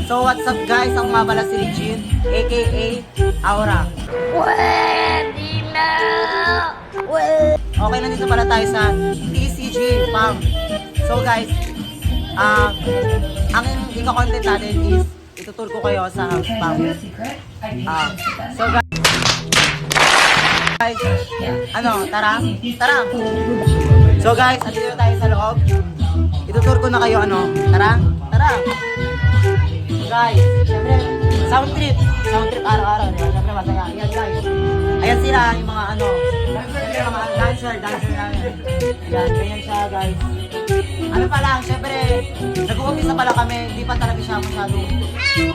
So what's up guys, ang mabala si Regine, aka Aura. Pwede na! Okay, nandito pala tayo sa TCG Farm. So guys, ang ika-content natin is itutur ko kayo sa house farm. So guys, tara. So guys, andito tayo sa loob. Itutur ko na kayo, tara. So guys, syempre, sound trip araw-araw, diba? Syempre masaya. Ayan guys. Ayan sila, yung mga yung mga dancer namin. Ayan, ganyan siya guys. Ano pa lang, syempre, nag-uumpisa pala kami, hindi pa talaga siya masyado.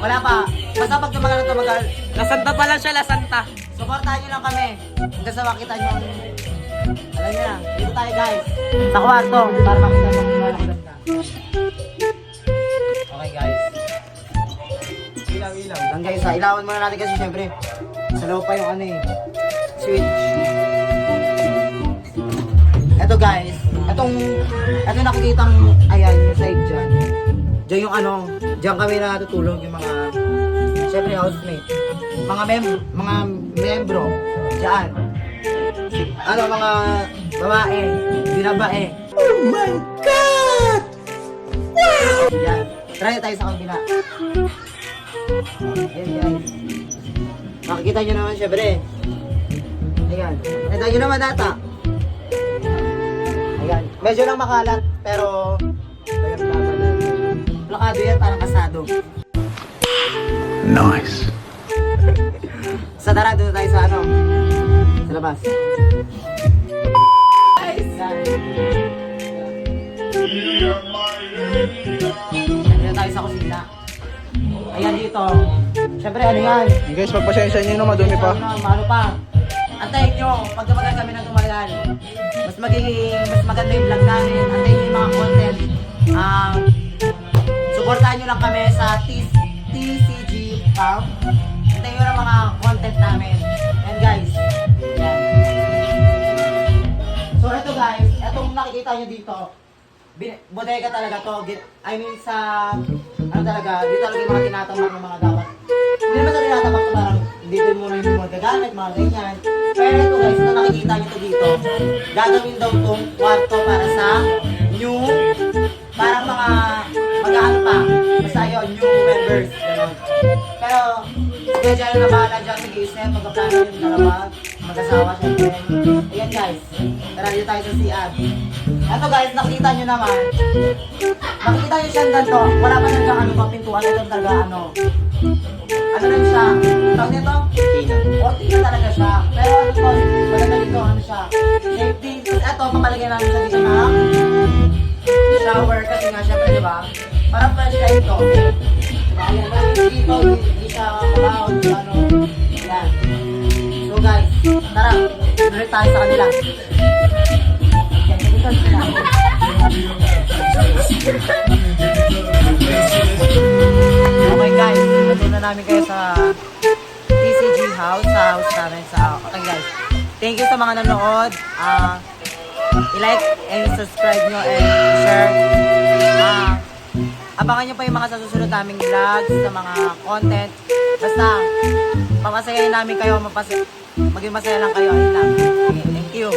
Wala pa. Basta pag tumagal. Lasanta pa lang siya, lasanta. Supportahan nyo lang kami. Hanggang sa makita nyo ang... Alam nyo na, dito tayo guys. Sa kwarto, para makita nyo ang maganda. Okay guys. Ilaw. Lang guys ha, ilawan muna natin kasi syempre, sa loob pa yung switch. Eto guys, eto nakikitang, ayan, yung side dyan. Dyan yung dyan kami natutulog yung mga, syempre housemate. Mga membro, dyan. Mga babae, binabae. Oh my God! Wow! Yan. Try tayo sa kabila. Ayan guys. Makikita nyo naman syempre. Ayan. Nakita nyo naman data. Ayan. Medyo lang makalat, pero plakado yan, parang kasado. Nice. Sa tara, doon tayo sa sa labas. Guys! Ayan tayo sa kusina. Ayan dito. Siyempre yan? Guys, magpasensya nyo na madumi pa. Malo pa. Antayin nyo, pag tumagal kami ng tumagal, mas maganda yung vlog namin. Antayin nyo yung mga content. Supportahan nyo lang kami sa TCG Farm. Antayin nyo lang mga content namin. And guys, yan. So ito guys, itong nakikita nyo dito, bodega talaga to. I mean sa, talaga, dito talaga yung mga tinatamak ng mga dapat. Hindi naman talaga tinatamak to, parang dito muna yung mga gagamit, mga ganyan. Pero ito guys, na nakikita nyo to dito, gagawin daw tong kwarto para sa new, parang mga mag-ano pa, basta yun, new members, gano'n. Pero, kaya dyan na bahala dyan, mag-iisip, magpaplano yung dalawa, mag-asawa syempre. Ayan guys, tara dito tayo sa CR. Ito guys, nakita nyo naman, nakita nyo siya ganito, wala pa nang pintuan, ito talaga lang siya, tawag nito? Cortina talaga siya. Pero maganda dito, siya, safety. Ito, papalagay namin sa dito ng shower, kasi nga syempre, di ba? Parang fresh light ito. Diba? Ayan, dito, hindi siya mabaho, Ayan. So guys, tara, tuloy tayo sa kanila. Okay guys, ito na namin kayo sa TCG house, sa house namin. Okay guys, thank you sa mga nanood. I-like and subscribe nyo and share. Abangan nyo pa yung mga susunod naming vlogs, sa mga content. Basta, papasayahin namin kayo, maging masaya lang kayo. Ayun lang. Okay, thank you.